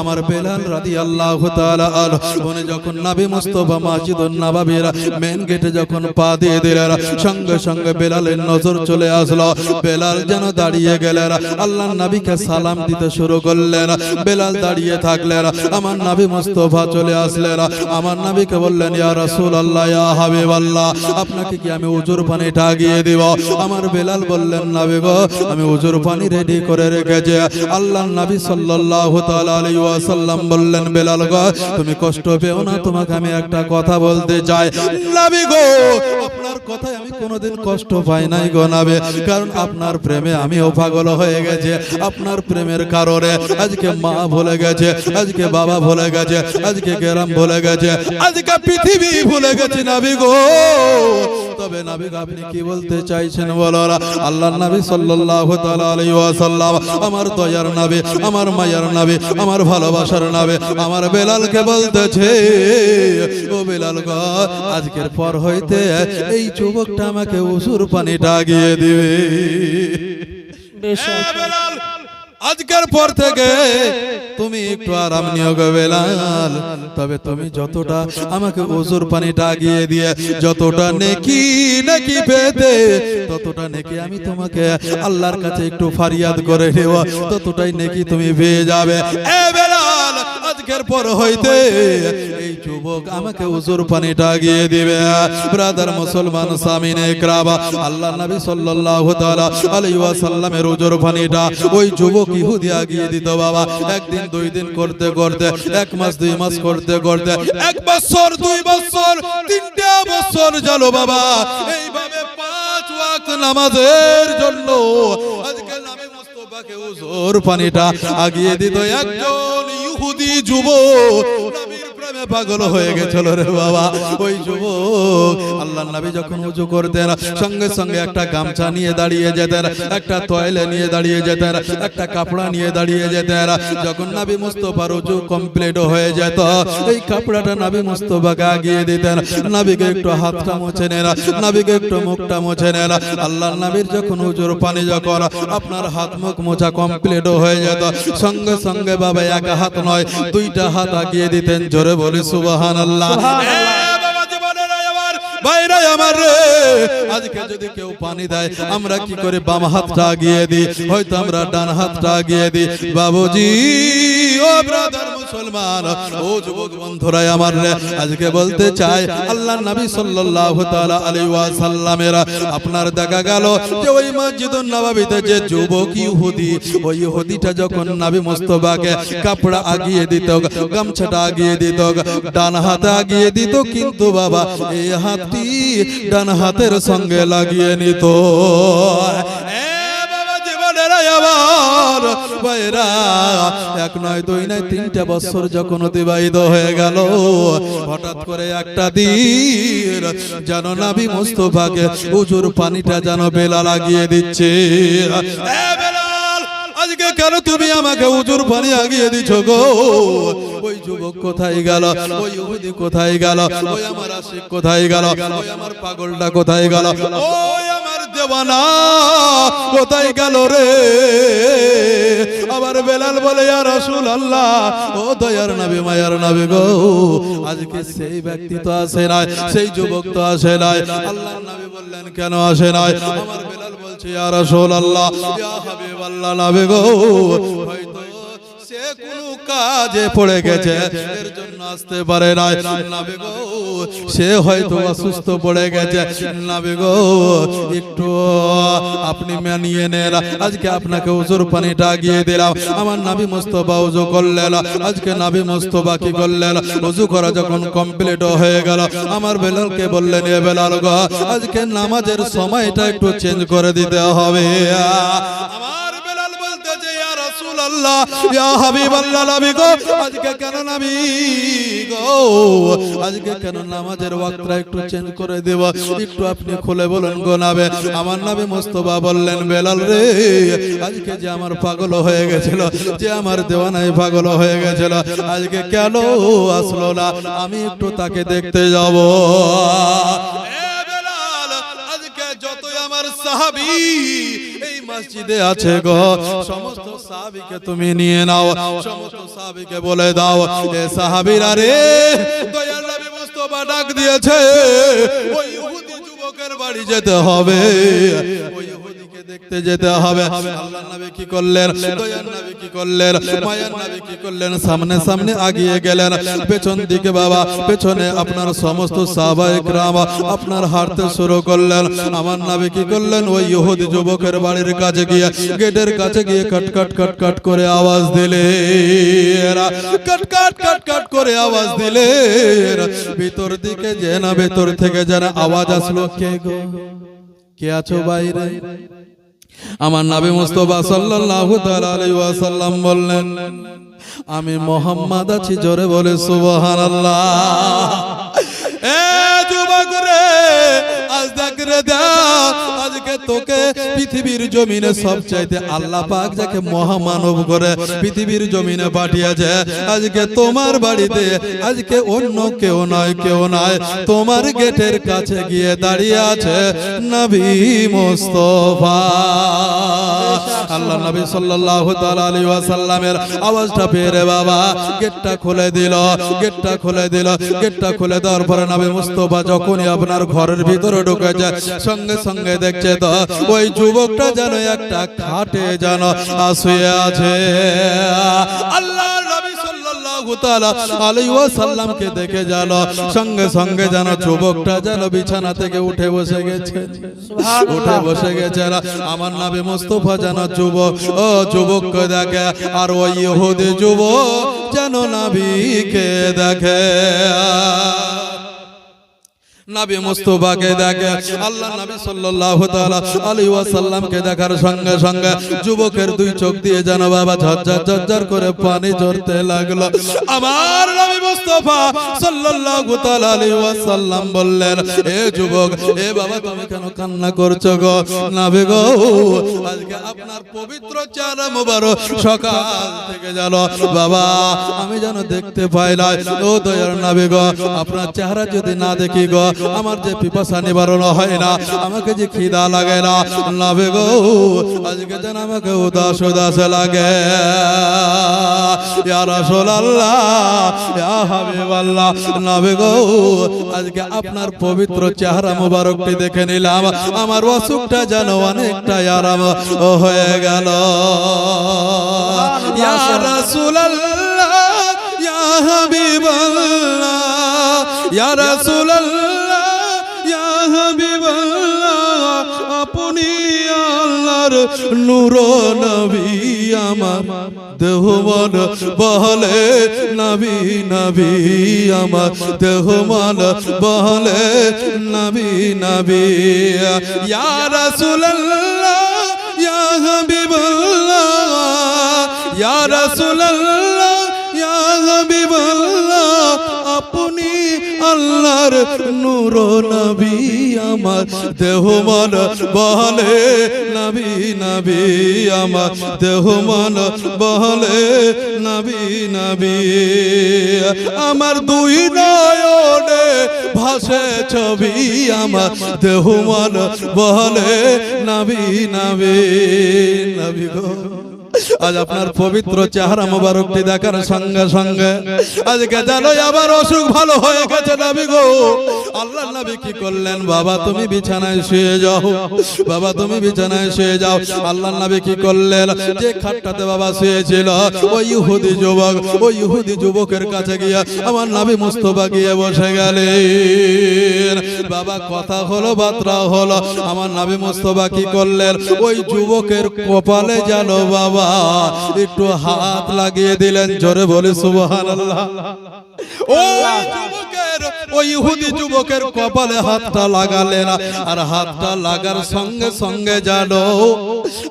আমার বেলাল রাদিয়াল্লাহু তাআলা আনহু, উনি যখন নবী মুস্তাফা মসজিদুন নববীর মেন গেটে যখন পা দিয়ে দিলেন, সঙ্গে সঙ্গে বেলালের নজর চলে আসলো। বেলাল যেন দাঁড়িয়ে গেলেন, আল্লাহর নবীকে সালাম দিতে শুরু করলেন। বেলাল দাঁড়িয়ে থাকলেন, আমার নবী মুস্তাফা চলে আসলেন। আমার নবীকে বললেন, ইয়া রাসূলুল্লাহ, ইয়া হাবিবাল্লাহ, আপনাকে কি আমি ওযুর পানিটা আগিয়ে দিব? আমার বেলাল বললেন, নবী গো, আমি ওযুর পানি রেডি করে রেখেছি। আল্লাহর নবী সাল্লাল্লাহু তাআলা আলাইহি ওয়াসাল্লাম বললেন, বেলাল গো, তুমি কষ্ট পেও না, তোমাকে আমি একটা কথা বলতে চাই। নবী গো, আপনার কথায় আমি কোনোদিন কষ্ট পাই নাই গো নবী, কারণ আপনার প্রেমে আমিও পাগল হয়ে গেছি। আপনার প্রেমের কারণে আজকে মা ভুলে গেছে, আজকে বাবা ভুলে গেছে, আজকে গ্রাম ভুলে গেছে, আজকে পৃথিবী ভুলে গেছে নবী গো। তবে নবী আপনি কি বলতে চাইছেন বলো? আল্লাহর নবী সাল্লাল্লাহু তাআলা আলাইহি ওয়াসাল্লাম, আমার দয়ার নবী, আমার মায়ার নবী, আমার ভালোবাসার নবী, আমার বেলালকে বলতেছে, ও বেলাল গো, আজকের পর হইতে এই যুবকটা আমাকে ওযুর পানিটা আগিয়ে দিবে। বেলাল, আজকের পর থেকে তুমি একটু আরাম নিও গো বেলাল। তবে তুমি যতটা আমাকে ওযুর পানিটা আগিয়ে দিয়ে যতটা নেকি পেতে, ততটা নেকি আমি তোমাকে আল্লাহর কাছে একটু ফরিয়াদ করে দেব, ততটাই নেকি তুমি পেয়ে যাবে। এ বেলাল, আজকের পর হইতে এই যুবক আমাকে ওযুর পানিটা আগিয়ে দিবে। ব্রাদার মুসলমান সামিনে ইকরাম, আল্লাহর নবী সাল্লাল্লাহু তাআলা আলাইহি ওয়াসাল্লামের ওযুর পানিটা ওই যুবক ইহুদি আগিয়ে দিত বাবা। একদিন দুই দিন করতে করতে, এক মাস দুই মাস করতে করতে, এক বছর দুই বছর তিনটা বছর গেল বাবা। এইভাবে 5 ওয়াক্ত নামাজের জন্য আজকে নবী মুস্তাফাকে ওযুর পানিটা আগিয়ে দিত একজন ইহুদি যুবক। নবীর প্রেমে প্রেমে পাগল হয়ে গেছিল রে বাবা। ওই যুবক আল্লাহর নবী যখন ওযু করতেন সঙ্গে সঙ্গে একটা গামছা নিয়ে দাঁড়িয়ে যেতেন, একটা তয়লে নিয়ে দাঁড়িয়ে যেতেন, একটা কাপড়া নিয়ে দাঁড়িয়ে যেতেন। যখন নবী মুস্তাফার ওযু কমপ্লিট হয়ে যেত এই কাপড়াটা নবী মুস্তাফাকে আগিয়ে দিতেন, নবীকে একটু হাতটা মুছে নেন, নবীকে একটু মুখটা মুছে নেন। আল্লাহর নবীর যখন ওযুর পানি যখন আপনার হাত মুখ মোছা কমপ্লিট হয়ে যেত সঙ্গে সঙ্গে বাবা এক হাত নয় দুইটা হাত আগিয়ে দিতেন। জোরে বলি সুবহানাল্লাহ। ভাইরা আমার রে, আজকে যদি কেউ পানি দেয় আমরা কি করে বাম হাতটা আগিয়ে দিই, হয়তো আমরা ডান হাতটা আগিয়ে দিই। বাবুজি ও ব্রাদার মুসলমান, ও যুবক বন্ধুরা আমার রে, আজকে বলতে চাই আল্লাহর নবী সাল্লাল্লাহু তাআলা আলাইহি ওয়াসাল্লামের আপনার দেখা গেল যে ওই মসজিদুন নববীতে যে যুবক ইহুদি, ওই ইহুদিটা যখন নবী মুস্তাফাকে কাপড় আগিয়ে দিত, গামছাটা আগিয়ে দিত, ডান হাতে আগিয়ে দিত, কিন্তু বাবা এই হাতটি ডান হাতের সঙ্গে লাগিয়ে নিত। এক নয় দুই নয় 3টা বছর যখন অতিবাহিত হয়ে গেল, হঠাৎ করে একটা দিন যেন নবী মুস্তাফাকে ওযুর পানিটা যেন বেলাল লাগিয়ে দিচ্ছে। আজকে কেন তুমি আমাকে ওযুর পানি আগিয়ে দিছ গো? ওই যুবক কোথায় গেল? ওই ইহুদি কোথায় গেল? ওই আমার আশিক কোথায় গেল? ওই আমার পাগলটা কোথায় গেল? ওই আমার দেওয়ানা কোথায় গেল রে? আবার বেলাল বলে ইয়া রাসূলুল্লাহ, ও দয়ার নবী মায়ার নবী গো, আজকে সেই ব্যক্তি তো আসে নাই, সেই যুবক তো আসে নাই। আল্লাহর নবী বললেন কেন আসে নাই? আমার বেলাল বলছে ইয়া রাসূলুল্লাহ, ইয়া হাবিবাল্লাহ নবী গো, হয়তো সে কোনো কাজে পড়ে গেছে এর জন্য আসতে পারে না। নবী গো, সে হয়তো অসুস্থ পড়ে গেছে, নবী গো একটু আপনি মানিয়ে নেন, আজকে আপনাকে ওযুর পানিটা আগিয়ে দিলাম। আমার নবী মুস্তাফা ওযু করলেন। আজকে নবী মুস্তাফা কি করলেন? ওযু করা যখন কমপ্লিট হয়ে গেল আমার বেলালকে বললেন, এ বেলাল গো, আজকে নামাজের সময়টা একটু চেঞ্জ করে দিতে হবে। আমার বেলাল বলতেছে ইয়া রাসূলুল্লাহ, ইয়া হাবিবাল্লাহ নবী গো, আজকে কেন নবী গো, আজকে কেন নামাজের ওয়াক্তটা একটু চেঞ্জ করে দেব, একটু আপনি খুলে বলেন গো নবী। আমার নবী মুস্তাফা বললেন, বেলাল রে, আজকে যে আমার পাগল হয়ে গেছিল, যে আমার দেওয়ানায় পাগল হয়ে গেছিল, আজকে কেন আসলো না? আমি একটু তাকে দেখতে যাব। যতই আমার সাহাবী এই মসজিদে আছে গো, সমস্ত সাহাবীকে তুমি নিয়ে নাও, সমস্ত সাহাবীকে বলে দাও, এ সাহাবীরা রে, দয়ার নবী মুস্তাফা ডাক দিয়েছে, ওই ইহুদি যুবকের বাড়ি যেতে হবে, ওই ইহুদিকে দেখতে যেতে হবে। আল্লাহর নবী কি করলেন? দয়ার নবী কি করলেন? মায়ার নবী কি করলেন? সামনে সামনে আগিয়ে গেলেন, পেছন দিকে বাবা পেছনে আপনার সমস্ত সাহাবায়ে কেরাম আপনার হাঁটতে শুরু করলেন। আমার নবী কি করলেন? ওই ইহুদি যুবকের বাড়ির কাছে গিয়ে গেটের কাছে গিয়ে কটকট কটকট করে আওয়াজ দিলেন, কটকট কটকট করে আওয়াজ দিলেন। ভিতর দিকে যে না ভেতর থেকে যারা আওয়াজ আসলো, কে গো, কে আছো বাইরে? আমার নবী মুস্তাফা সাল্লাল্লাহু তাআলা আলাইহি ওয়াসাল্লাম বললেন, আমি মুহাম্মদ আছি। জোরে বলে সুবহানাল্লাহ। এ যুবক রে, আজ দেখ রে, আজকে তোকে পৃথিবীর জমিনে সবচাইতে আল্লাহ পাক যাকে মহামানব করে পৃথিবীর জমিনে পাঠিয়েছে, আজকে তোমার বাড়িতে আজকে অন্য কেউ নয়, কেউ নয়, তোমার গেটের কাছে গিয়ে দাঁড়িয়ে আছে নবী মুস্তাফা। আল্লাহ নবী সাল্লাল্লাহু তাআলা আলাইহি ওয়াসাল্লামের আওয়াজটা পেয়ে রে বাবা গেটটা খুলে দিল, গেটটা খুলে দিল। গেটটা খুলে দেওয়ার পরে নবী মুস্তাফা যখনই আপনার ঘরের ভিতরে ঢুকেছে সঙ্গে সঙ্গে দেখছে তো ওই যুবকটা যেন একটা খাটে যেন শুয়ে আছে। আল্লাহ নবী সাল্লাল্লাহু তাআলা আলাইহি ওয়াসাল্লামকে দেখে যেন সঙ্গে সঙ্গে যেন যুবকটা যেন বিছানা থেকে উঠে বসে গেছে, উঠে বসে গেছে। আমার নবী মুস্তাফা যেন যুবককে দেখে, আর ওই ইহুদি যুবক যেন নবীকে দেখে। নবী মুস্তাফাকে দেখে আল্লাহ নবী সাল্লাল্লাহু তাআলা আলাইহি ওয়াসাল্লামকে দেখার সঙ্গে সঙ্গে যুবকের দুই চোখ দিয়ে যেন বাবা ঝরঝর ঝরঝর করে পানি ঝরতে লাগলো। আমার নবী মুস্তাফা সাল্লাল্লাহু তাআলা আলাইহি ওয়াসাল্লাম বললেন, এ যুবক, এ বাবা তুমি কেন কান্না করছো গো? নবী গো, আজকে আপনার পবিত্র চেহারা মোবারক সকাল থেকে যেন বাবা আমি যেন দেখতে পাই না। ও দয়ার নবী গো, আপনার চেহারা যদি না দেখি গো আমার যে পিপাসা নিবারণ হয় না, আমাকে যে খিদা লাগে না নবী গো, আজকে যেন আমাকে উদাস উদাস লাগে। ইয়া রাসূলুল্লাহ, ইয়া হাবিবাল্লাহ, নবী গো আজকে আপনার পবিত্র চেহারা মোবারকটি দেখে নিলাম, আমার অসুখটা যেন অনেকটা আরাম হয়ে গেল। ইয়া রাসূলুল্লাহ, ইয়া হাবিবাল্লাহ, ইয়া রাসূলুল্লাহ, ইয়া হাবিবাল্লাহ, আপনি আল্লাহর নূর নবী, আমার দেহ মন বলে নবী নবী, আমার দেহ মন বলে নবী নবী। ইয়া রাসূলুল্লাহ, ইয়া হাবিবাল্লাহ, ইয়া রাসূলুল্লাহ, ইয়া হাবিবাল্লাহ, আপনি আল্লাহর নূর নবী, আমার দেহ মন বলে নবী নবী, আমার দেহ মন বলে নবী নবী। আমার দুই নয়নে ভাসে ছবি, আমার দেহ মন বলে নবী নবী নবী গো। আজ আপনার পবিত্র চেহারা মোবারকটি দেখার সঙ্গে সঙ্গে আজকে জানো আবার অসুখ ভালো হয়ে গেছে নবী গো। আল্লাহর নবী কি করলেন? বাবা তুমি বিছানায় শুয়ে যাও, বাবা তুমি বিছানায় শুয়ে যাও। আল্লাহর নবী কি করলেন? যে খাটটাতে বাবা শুয়েছিল ওই ইহুদি যুবক, ওই ইহুদি যুবকের কাছে গিয়ে আমার নবী মুস্তাফা গিয়ে বসে গেলেন। বাবা কথা হলো, বার্তা হলো, আমার নবী মুস্তাফা কি করলেন? ওই যুবকের কপালে যেন বাবা একটু হাত লাগিয়ে দিলেন। জোরে বলে সুবহানাল্লাহ। ওই যুবকের, ওই ইহুদি যুবকের কপালে হাতটা লাগালেন, আর হাতটা লাগার সঙ্গে সঙ্গে জানো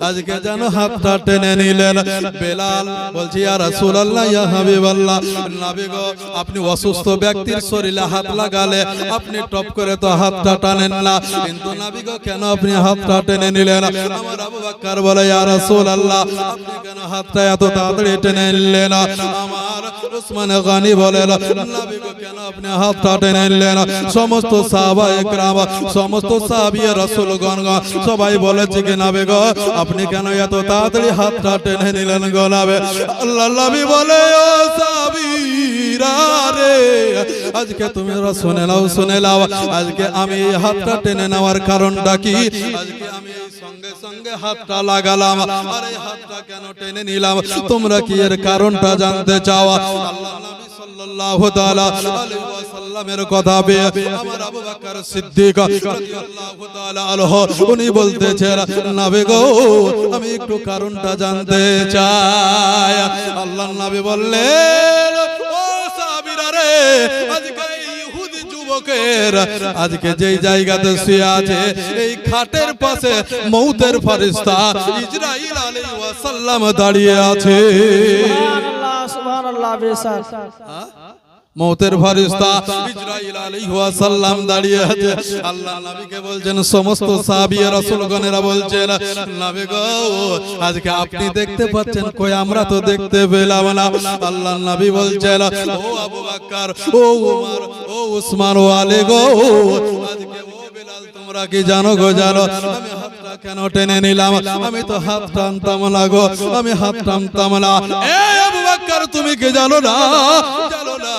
আজকে যেন হাতটা টেনে নিলেন। বেলাল বলছি, ইয়া রাসূলুল্লাহ, ইয়া হাবিবাল্লাহ, নবী গো আপনি অসুস্থ ব্যক্তির শরীরে হাত লাগালে আপনি টপ করে তো হাতটা টানেন না, কিন্তু নবী গো কেন আপনি হাতটা টেনে নিলেন? আমার আবু বকর বলে, ইয়া রাসূলুল্লাহ আপনি কেন হাতটা এত তাড়াতাড়ি টেনে নিলেন? আমার উসমান গনি বলে, নবী গো কেন আপনি হাতটা টেনে নিলেন? সমস্ত সাহাবায়ে কেরাম, সমস্ত সাহাবিয়ে রাসূলগণ সবাই বলেছে কি নবী গো আপনি কেন এত তাড়াতাড়ি হাতটা টেনে নিলেন গো নবী? আল্লাহর নবী বলে, ও সাহাবীরা রে, আজকে তুমি শুনে নাও, শুনে নাও, আজকে আমি এই হাতটা টেনে নেওয়ার কারণটা কি? আজকে আমি এই সঙ্গে সঙ্গে হাতটা লাগালাম, আর এই হাতটা কেন টেনে নিলাম তোমরা কি এর কারণটা জানতে চাও? আল্লাহ নবী সাল্লাল্লাহু তাআলা আলাইহি ওয়াসাল্লামের কথা পেয়ে আমার আবু বকর সিদ্দিক রাদিয়াল্লাহু তাআলা আনহু উনি বলতেছেন, নবী গো আমি একটু কারণটা জানতে চাই। আল্লাহর নবী বললেন, ও সাহাবীরা রে, আজকে ইহুদি যুবকের আজকে যেই জায়গাতে শুয়ে আছে এই খাটের পাশে মউতের ফেরেশতা ইসরাইল আলাইহিস সালাম দাঁড়িয়ে আছে। সুবহানাল্লাহ, সুবহানাল্লাহ, বেশক মউতের ফেরেশতা ইসরাইল আলাইহিস সালাম দাঁড়িয়ে আছে। আল্লাহ নবীকে বলছেন, সমস্ত সাহাবী রাসূলগণেরা বলছেন, নবী গো আজকে আপনি দেখতে পাচ্ছেন, কই আমরা তো দেখতে পেলাম না। আল্লাহ নবী বলছেন, ও আবু বকর, ও ওমর, ও উসমান, ও আলী গো, আজকে ও বেলাল তোমরা কি জানো গো? জানো আমি হাতটা কেন টেনে নিলাম? আমি তো হাত টানতাম না গো, আমি হাত টানতাম না। এ আবু বকর তুমি কি জানো না? জানো না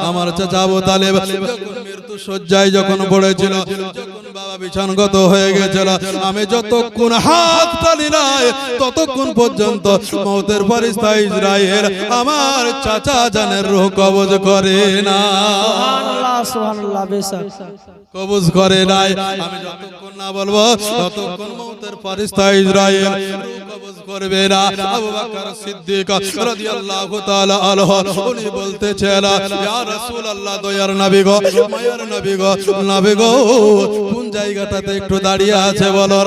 আমার চাচা আবু তালেব যখন মৃত্যু শয্যায় যখন পড়েছিল, যখন বাবা বিছানগত হয়ে গেছিল, আমি যতক্ষণ হাত টানি নাই ততক্ষণ পর্যন্ত মউতের ফেরেশতা ইসরাইল আমার চাচা জানের রূহ কবজ করে না। সুবহানাল্লাহ, সুবহানাল্লাহ, বেশক কবজ করে নাই। আমি যতক্ষণ না বলবো ততক্ষণ মউতের ফেরেশতা ইসরাইল রূহ কবজ করবে না। আবু বকর সিদ্দিক রাদিয়াল্লাহু তাআলা আনহু উনি বলতেছেন, ইয়া রাসূলুল্লাহ, দয়ার নবী গো, মায়ার নবী গো, নবী গো, কোন জায়গাটাতে একটু দাঁড়িয়ে আছে বলো।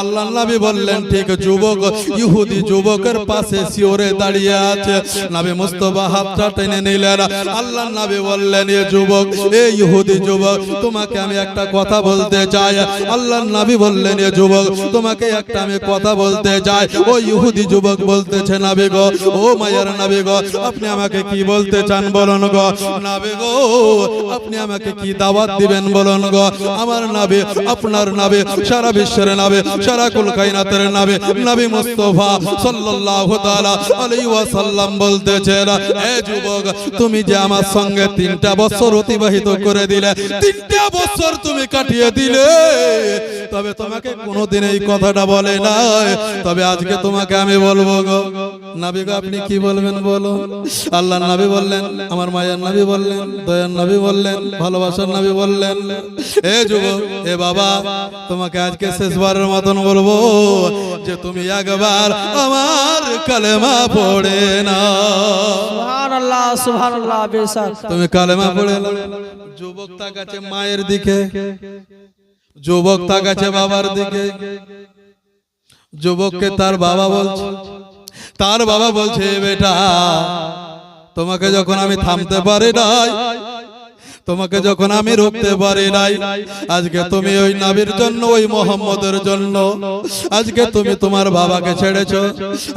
আল্লাহর নবী বললেন, ঠিক যুবক, ইহুদি যুবকের পাশে শিওরে দাঁড়িয়ে আছে। নবী মুস্তাফা হাতটা টেনে নিলেন। আল্লাহর নবী বললেন, এ যুবক, এ ইহুদি যুবক, তোমাকে আমি একটা কথা বলতে চাই। আল্লাহর নবী বললেন, এ যুবক, তোমাকে একটা আমি কথা বলতে চাই। ও ইহুদি যুবক বলতেছে, নবী গো, ও মায়ার নবী গো, আপনি আমাকে কি বলতে চান বলুন গো। নবী গো, আপনি আমাকে কি দাওয়াত দিবেন বলুন গো। আমার নবী, আপনার নবী, সারা বিশ্বের নবী, সারা কুল কায়নাতের নবী, নবী মুস্তাফা সাল্লাল্লাহু তাআলা আলাইহি ওয়াসাল্লাম বলতেছেন, এ যুবক, তুমি যে আমার সঙ্গে 3টা বছর অতিবাহিত করে দিলে, 3টা বছর তুমি কাটিয়ে দিলে, তবে তোমাকে কোনোদিন এই কথাটা বলে নাই, তবে আজকে তোমাকে আমি বলবো গো। নবী গো, আপনি কি বলবেন বলো। আল্লাহর নবী বললেন, আমার মায়ের নবী বললেন, দয়ার নবী বললেন, ভালোবাসার নবী বললেন, এ যুবক, এ বাবা, তোমাকে আজকে শেষবারের মতন বলবো যে তুমি একবার আমার কালেমা পড়ে না। সুবহানাল্লাহ, সুবহানাল্লাহ, বেশক। তুমি কালেমা পড়ে না। যুবক তাকাচ্ছে মায়ের দিকে, যুবক তাকাচ্ছে বাবার দিকে। যুবককে তার বাবা বলছে, তার বাবা বলছে, বেটা, তোমাকে যখন আমি থামতে পারি নাই, তোমাকে যখন আমি রুখতে পারি নাই, আজকে তুমি ওই নবীর জন্য, ওই মুহাম্মদের জন্য, আজকে তুমি তোমার বাবাকে ছেড়েছো,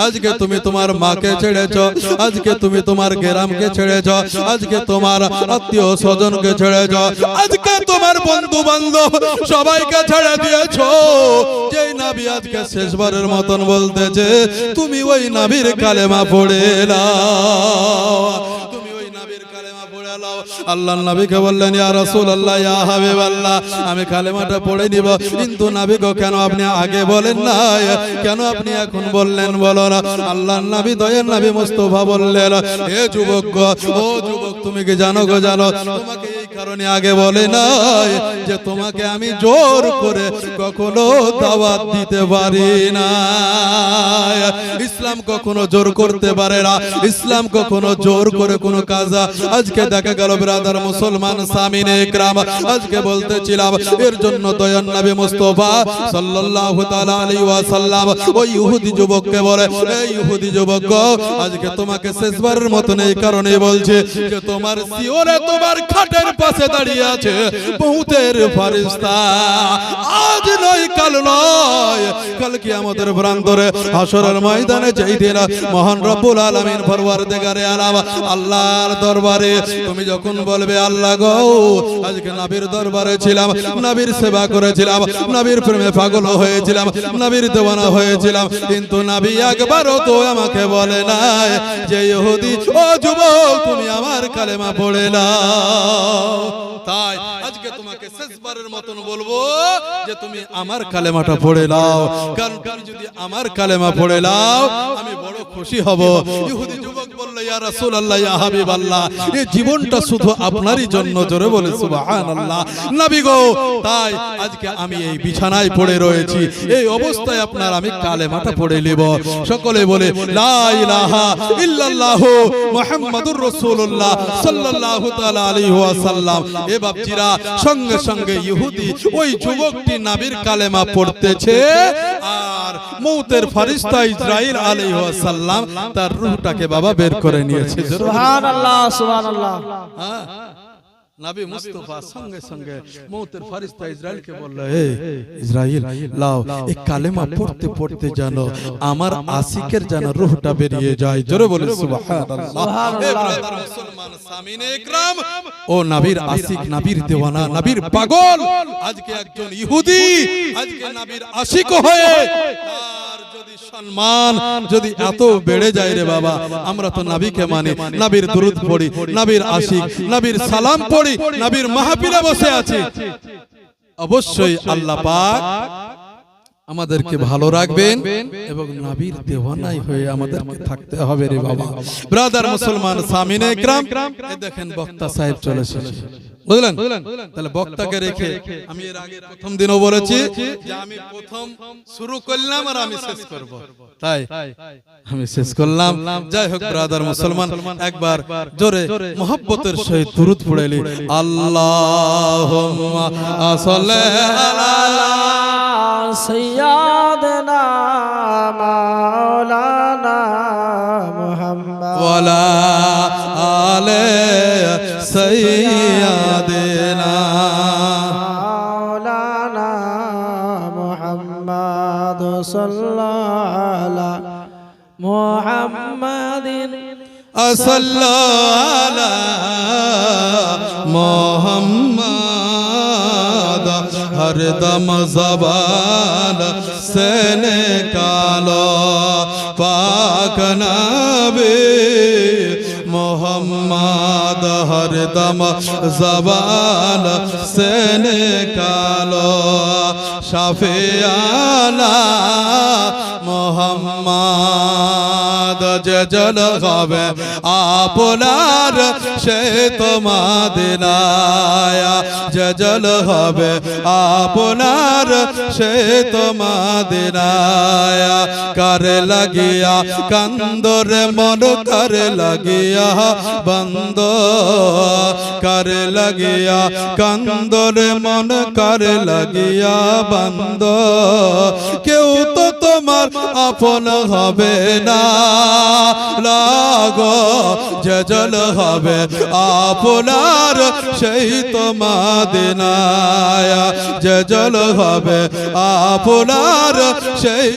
আজকে তুমি তোমার মাকে ছেড়েছো, আজকে তুমি তোমার গ্রামকে ছেড়েছো, আজকে তোমার আত্মীয় স্বজনকে ছেড়েছো, আজকে তোমার বন্ধু বান্ধব সবাইকে ছেড়ে দিয়েছো। যেই নবী আজকে শেষবারের মতন বলতেছে, তুমি ওই নবীর কালেমা পড়ে নাও, তুমি ওই নবীর কালেমা পড়ে নাও। আল্লাহর নবীকে বললেন, ইয়া রাসূলুল্লাহ, ইয়া হাবিবাল্লাহ, আমি কালেমাটা পড়ে নিব, কিন্তু নবী গো, কেন আপনি আগে বলেন না, কেন আপনি এখন বললেন বলো না। আল্লাহর নবী, দয়ার নবী মুস্তাফা বললেন, হে যুবক গো, ও যুবক, তুমি কি জানো গো, জানো, তোমাকে এই কারণে আগে বলে নাই যে তোমাকে আমি জোর করে কখনো দাওয়াত দিতে পারি না। ইসলাম কখনো জোর করতে পারে না, ইসলাম কখনো জোর করে কোনো কাজ। আজকে দেখা গেল ব্রাদার মুসলমান সামিনে ইকরাম, আজকে বলতেছিলাম, এর জন্য দয়ার নবী মুস্তাফা সাল্লাল্লাহু তাআলা আলাইহি ওয়াসাল্লাম ওই ইহুদি যুবককে বলে, এই ইহুদি যুবক গো, আজকে তোমাকে শেষবারের মতন এই কারণে বলছে যে তোমার শিওরে, তোমার খাটের পাশে দাঁড়িয়ে আছে মউতের ফেরেশতা। আজ নয়, কাল নয়, কাল কিয়ামতের প্রান্তরে হাসরের ময়দানে যেই দিন মহান রব্বুল আলামিন পরওয়ারদিগারে আলাম আল্লাহর দরবারে তুমি যখন বলবে, আল্লাহ গো, আজকে নবীর দরবারে ছিলাম, নবীর সেবা করেছিলাম, নবীর প্রেমে পাগল হয়েছিলাম, নবীর দেওয়ানা হয়েছিলাম, কিন্তু নবী একবারও তো আমাকে বলে নাই যে ইহুদি, ও যুবক, তুমি আমার কালেমা পড়ে নাও। তাই আজকে তোমাকে শেষবারের মতন বলবো যে তুমি আমার কালেমাটা পড়ে নাও, কারণ তুমি যদি আমার কালেমা পড়ে নাও, আমি বড় খুশি হব। ইহুদি যুবক বলল, ইয়া রাসূলুল্লাহ, ইয়া হাবিবাল্লাহ, এই জীবনটা শুধু আপনারই জন্য, জোরে বলে সুবহানাল্লাহ। নবী গো, তাই আজকে আমি এই বিছানায় পড়ে রয়েছি, এই অবস্থায় আপনার আমি কালেমাটা পড়ে নেব। সকলে বলে, লা ইলাহা ইল্লাল্লাহু মুহাম্মাদুর রাসূলুল্লাহ সাল্লাল্লাহু তাআলা আলাইহি ওয়াসাল্লাম। এ বাপজিরা, সঙ্গে সঙ্গে ইহুদি ওই যুবকটি নবীর কালেমা পড়তেছে, আর মউতের ফেরেশতা ইসরাইল আলাইহিস সালাম তার রূহটাকে বাবা বের করে নিয়েছে। সুবহানাল্লাহ, সুবহানাল্লাহ। নবী মুস্তাফা সঙ্গে সঙ্গে মউতের ফেরেশতা ইসরাইলকে বলল, হে ইসরাইল, লাও এই কালেমা পড়তে পড়তে জানো আমার আশিকের যেন রূহটা বেরিয়ে যায়। জোরে বলে সুবহানাল্লাহ। হে ব্রাদার মুসলমান সামিনে ইকরাম, ও নবীর আশিক, নবীর দেওয়ানা, নবীর পাগল, আজকে একজন ইহুদি আজকে নবীর আশিক হয়ে তার যদি সম্মান যদি এত বেড়ে যায় রে বাবা, আমরা তো নবীকে মানি, নবীর দুরূদ পড়ি, নবীর আশিক, নবীর সালাম পড়ি, নবীর মাহফিলে বসে আছি, অবশ্যই আল্লাহ পাক আমাদেরকে ভালো রাখবেন এবং নবীর দেওয়ানাই হয়ে আমাদেরকে থাকতে হবে রে বাবা। ব্রাদার মুসলমান সামিনে ইকরাম, এই দেখেন বক্তা সাহেব চলে এসেছে, বুঝলেন? তাহলে বক্তাকে রেখে আমি এর আগে প্রথম দিনও বলেছি যে আমি প্রথম শুরু করলাম আর আমি শেষ করব, তাই আমি শেষ করলাম। যাই হোক ব্রাদার মুসলমান, একবার জোরে মোহব্বতের সহিত দুরূদ পড়েলি, আল্লাহুম্মা সাল্লি আলা সৈয়দনা মাওলানা মুহাম্মদ ওয়ালা আলে সাইয়্যিদিনা মাওলানা মুহাম্মদ সাল্লাল্লাহু আলা মুহাম্মাদিন সাল্লাল্লাহু আলা মুহাম্মদ হরদম জবান से निकालो पाक नबी मोहम्मद हरदम जबान से निकालो शफियाना मोहम्मद जल হবে আপনার সে তো মদিনায়া জল হবে আপনার সে তো মদিনায়া করে লাগিয়া কান্দরে মন করে লাগিয়া বন্ধ করে লাগিয়া কান্দরে মন করে লাগিয়া বন্ধ কেউ তো তোমার আপন হবে না লাগো যে জল হবে আপনার সেই তো মদিনায়া যে জল হবে আপনার সেই